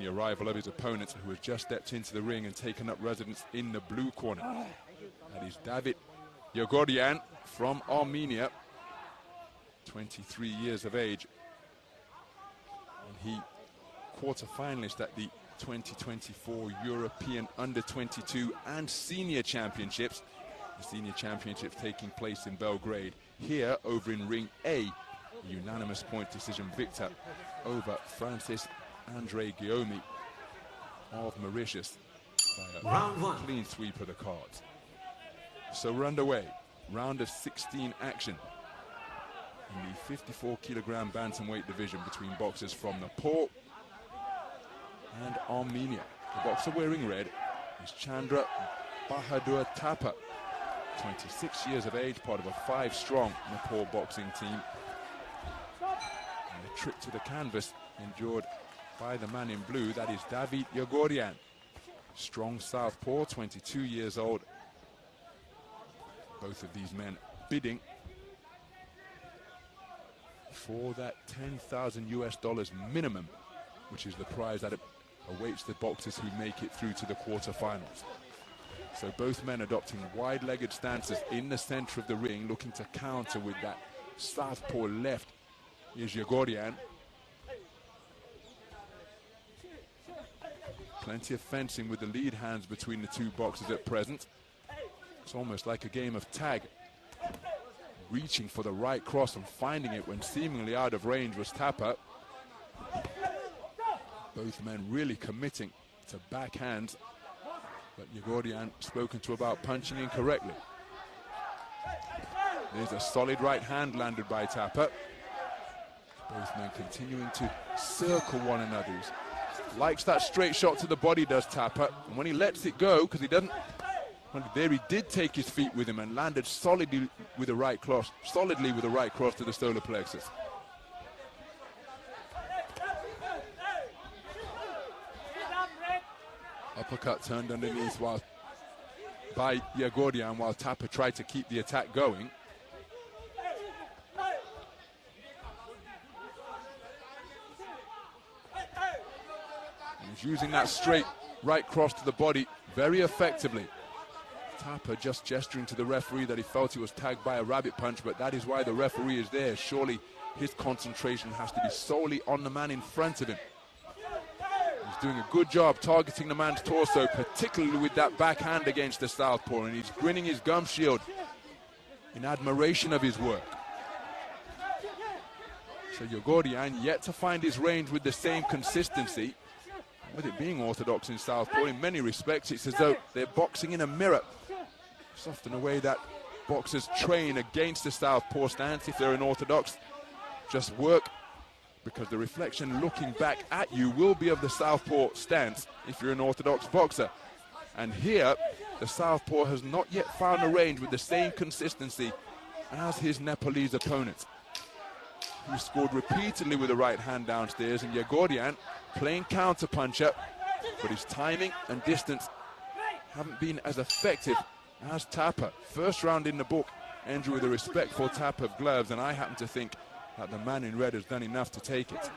The arrival of his opponent, who has just stepped into the ring and taken up residence in the blue corner. That is Davit Yegoryan from Armenia, 23 years of age. And he quarter-finalist at the 2024 European Under-22 and Senior Championships. The Senior Championships taking place in Belgrade. Here, over in Ring A, a unanimous point decision victor over Francis Andre Guillaume of Mauritius by a clean sweep of the cards. So we're underway. Round of 16 action in the 54 kilogram bantamweight division between boxers from Nepal and Armenia. The boxer wearing red is Chandra Bahadur Thapa, 26 years of age, part of a 5-strong Nepal boxing team. And the trip to the canvas endured by the man in blue, that is Davit Yegoryan. Strong southpaw, 22 years old. Both of these men bidding for that $10,000 minimum, which is the prize that awaits the boxers who make it through to the quarterfinals. So both men adopting wide-legged stances in the center of the ring, looking to counter with that southpaw left is Yegoryan. Plenty of fencing with the lead hands between the two boxers at present. It's almost like a game of tag. Reaching for the right cross and finding it when seemingly out of range was Thapa. Both men really committing to backhands, but Yegoryan spoken to about punching incorrectly. There's a solid right hand landed by Thapa. Both men continuing to circle one another. Likes that straight shot to the body, does Thapa. And when he lets it go, because he doesn't, well, there he did take his feet with him and landed solidly with a right cross to the solar plexus. Uppercut turned underneath by Yegoryan while Thapa tried to keep the attack going. He's using that straight right cross to the body very effectively. Thapa just gesturing to the referee that he felt he was tagged by a rabbit punch, but that is why the referee is there. Surely his concentration has to be solely on the man in front of him. He's doing a good job targeting the man's torso, particularly with that backhand against the southpaw, and he's grinning his gum shield in admiration of his work. So Yegoryan yet to find his range with the same consistency. With it being orthodox in southpaw, in many respects, it's as though they're boxing in a mirror. It's often a way that boxers train against the southpaw stance if they're an orthodox. Just work, because the reflection looking back at you will be of the southpaw stance if you're an orthodox boxer. And here, the southpaw has not yet found a range with the same consistency as his Nepalese opponent, who scored repeatedly with the right hand downstairs, and Yegoryan playing counter-puncher, but his timing and distance haven't been as effective as Thapa. First round in the book ended with a respectful tap of gloves, and I happen to think that the man in red has done enough to take it.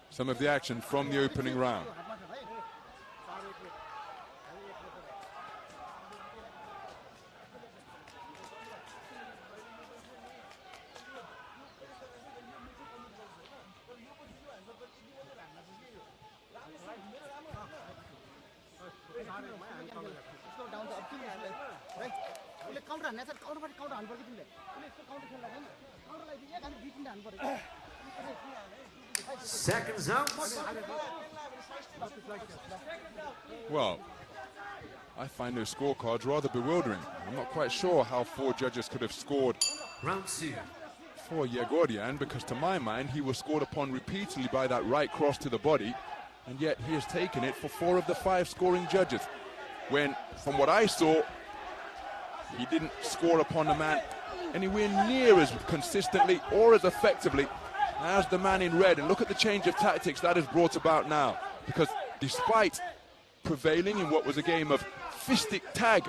Some of the action from the opening round. Seconds up. Well, I find those scorecards rather bewildering. I'm not quite sure how 4 judges could have scored Round 2 for Yegoryan, because to my mind he was scored upon repeatedly by that right cross to the body, and yet he has taken it for 4 of the 5 scoring judges, when from what I saw he didn't score upon the man anywhere near as consistently or as effectively as the man in red. And look at the change of tactics that has brought about now, because despite prevailing in what was a game of fistic tag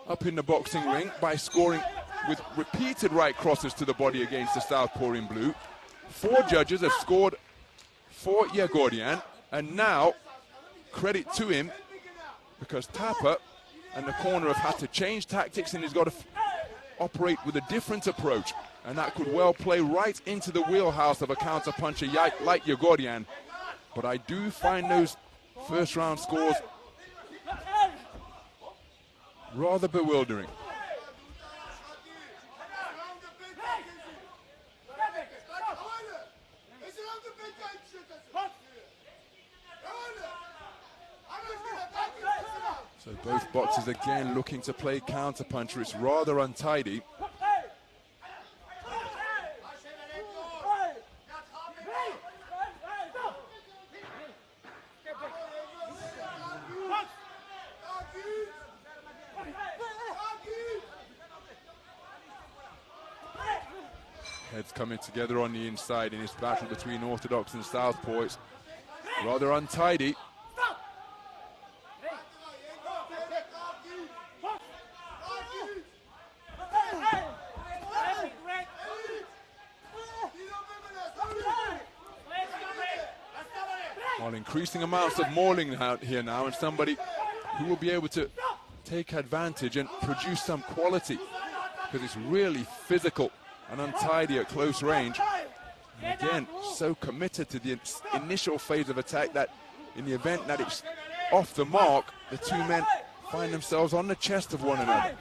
up in the boxing ring by scoring with repeated right crosses to the body against the southpaw in blue. 4 judges have scored for Yegoryan, and now credit to him because Thapa and the corner have had to change tactics, and he's got to operate with a different approach, and that could well play right into the wheelhouse of a counter-puncher like Yegoryan. But I do find those first round scores rather bewildering. So both boxers again looking to play counter-puncher. It's rather untidy. Heads coming together on the inside in this battle between orthodox and southpaw. It's rather untidy. While increasing amounts of mauling out here now, and somebody who will be able to take advantage and produce some quality, because it's really physical and untidy at close range. And again, so committed to the initial phase of attack that in the event that it's off the mark, the two men find themselves on the chest of one another.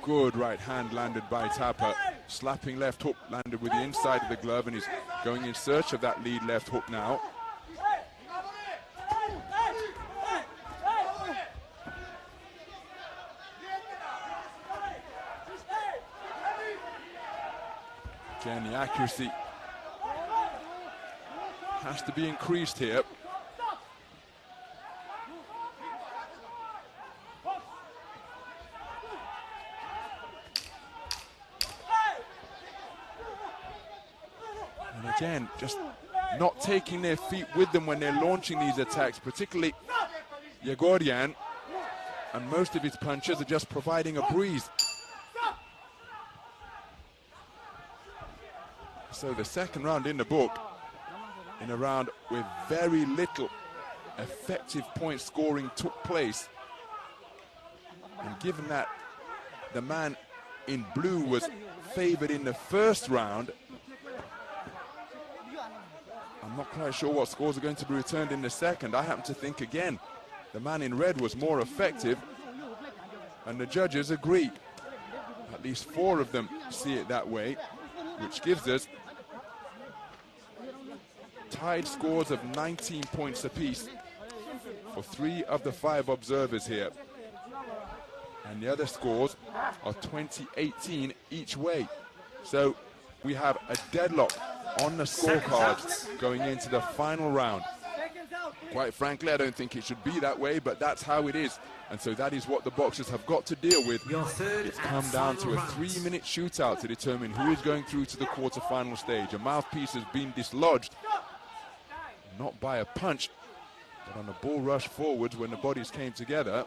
Good right hand landed by Thapa. Slapping left hook landed with the inside of the glove, and he's going in search of that lead left hook now. Again, the accuracy has to be increased here. And again, just not taking their feet with them when they're launching these attacks, particularly Yegoryan, and most of his punches are just providing a breeze. So the second round in the book, in a round where very little effective point scoring took place. And given that the man in blue was favored in the first round, I'm not quite sure what scores are going to be returned in the second. I happen to think, again, the man in red was more effective, and the judges agree. At least 4 of them see it that way, which gives us tied scores of 19 points apiece for 3 of the 5 observers here. And the other scores are 20-18 each way. So we have a deadlock on the scorecards going into the final round. Quite frankly, I don't think it should be that way, but that's how it is. And so that is what the boxers have got to deal with. It's come down to a 3-minute shootout to determine who is going through to the quarterfinal stage. A mouthpiece has been dislodged, not by a punch, but on a bull rush forwards when the bodies came together.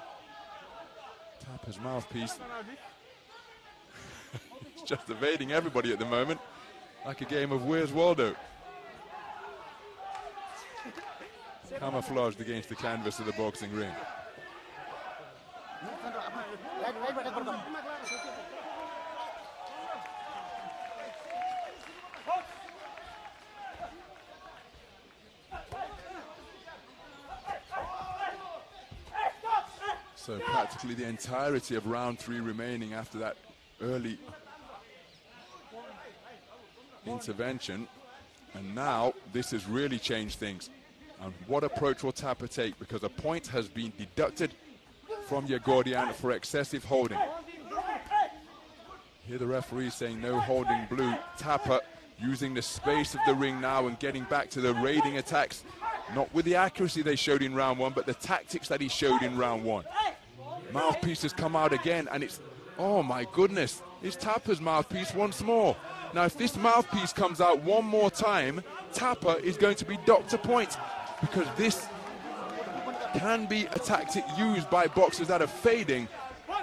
Thapa's mouthpiece is just evading everybody at the moment, like a game of Where's Waldo. Camouflaged against the canvas of the boxing ring. So practically the entirety of round 3 remaining after that early intervention. And now this has really changed things. And what approach will Thapa take? Because a point has been deducted from Yegoryan for excessive holding. Here the referee saying no holding blue. Thapa using the space of the ring now and getting back to the raiding attacks. Not with the accuracy they showed in round 1, but the tactics that he showed in round 1. Mouthpiece has come out again, and it's, oh my goodness, is Thapa's mouthpiece once more. Now, if this mouthpiece comes out one more time, Thapa is going to be docked a point, because this can be a tactic used by boxers that are fading,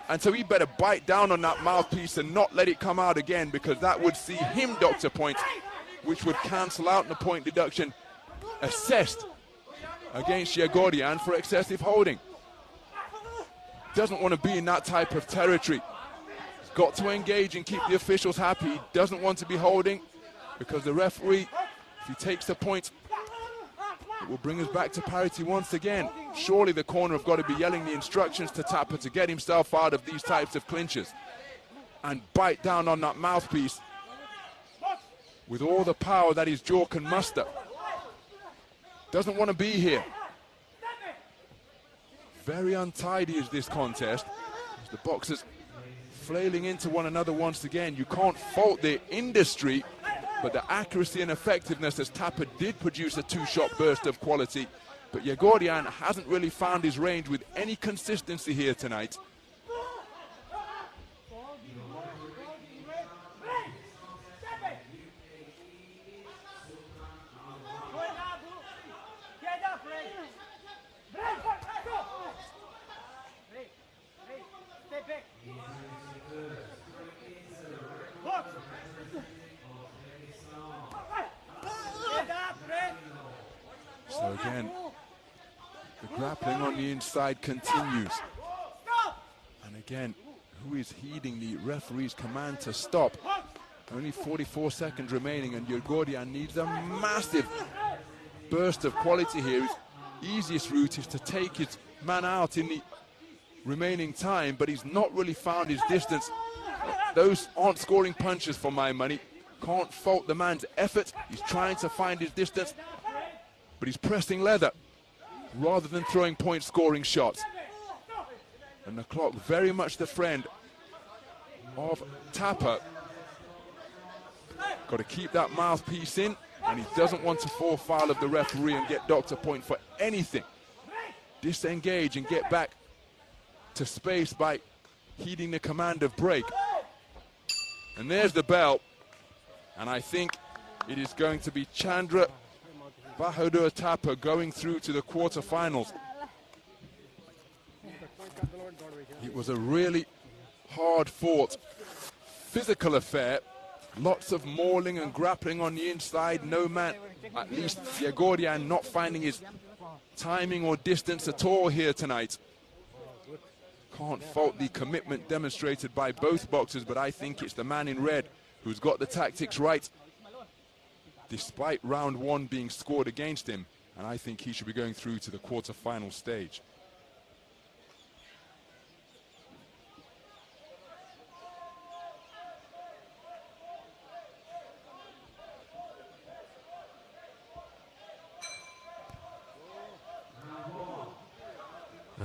and so he better bite down on that mouthpiece and not let it come out again, because that would see him docked a point, which would cancel out the point deduction assessed against Yegoryan for excessive holding. Doesn't want to be in that type of territory. He's got to engage and keep the officials happy. He doesn't want to be holding, because the referee, if he takes the point, it will bring us back to parity once again. Surely the corner have got to be yelling the instructions to Thapa to get himself out of these types of clinches and bite down on that mouthpiece with all the power that his jaw can muster. Doesn't want to be here. Very untidy is this contest. As the boxers flailing into one another once again. You can't fault the industry, but the accuracy and effectiveness, as Thapa did produce a two-shot burst of quality. But Yegoryan hasn't really found his range with any consistency here tonight. So again, the grappling on the inside continues. And again, who is heeding the referee's command to stop? Only 44 seconds remaining, and Yegoryan needs a massive burst of quality here. His easiest route is to take his man out in the remaining time, but he's not really found his distance. Those aren't scoring punches for my money. Can't fault the man's effort. He's trying to find his distance, but he's pressing leather rather than throwing point-scoring shots. And the clock very much the friend of Thapa. Got to keep that mouthpiece in, and he doesn't want to fall foul of the referee and get docked a point for anything. Disengage and get back to space by heeding the command of break. And there's the bell, and I think it is going to be Chandra Bahadur Thapa going through to the quarterfinals. It was a really hard-fought, physical affair. Lots of mauling and grappling on the inside. No man, at least Yegoryan, not finding his timing or distance at all here tonight. Can't fault the commitment demonstrated by both boxers, but I think it's the man in red who's got the tactics right, despite round one being scored against him, and I think he should be going through to the quarterfinal stage.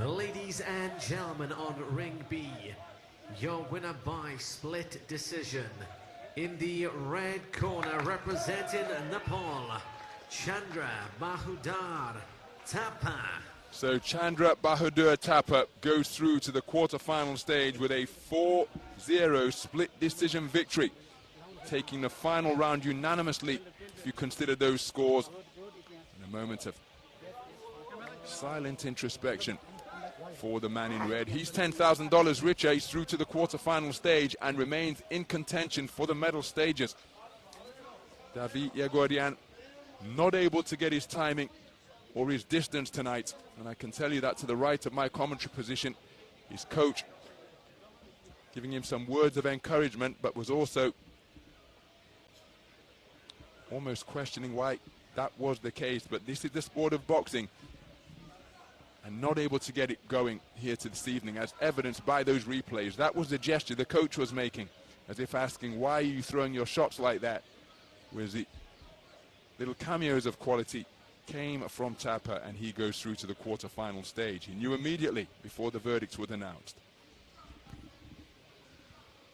Ladies and gentlemen, on ring B, your winner by split decision. In the red corner, representing Nepal, Chandra Bahadur Thapa. So Chandra Bahadur Thapa goes through to the quarterfinal stage with a 4-0 split decision victory, taking the final round unanimously, if you consider those scores. In a moment of silent introspection for the man in red. He's $10,000 richer. He's through to the quarterfinal stage and remains in contention for the medal stages. Davit Yegoryan not able to get his timing or his distance tonight, and I can tell you that to the right of my commentary position, his coach giving him some words of encouragement, but was also almost questioning why that was the case. But this is the sport of boxing, and not able to get it going here to this evening, as evidenced by those replays. That was the gesture the coach was making, as if asking, why are you throwing your shots like that? Whereas the little cameos of quality came from Thapa, and he goes through to the quarterfinal stage. He knew immediately before the verdicts were announced.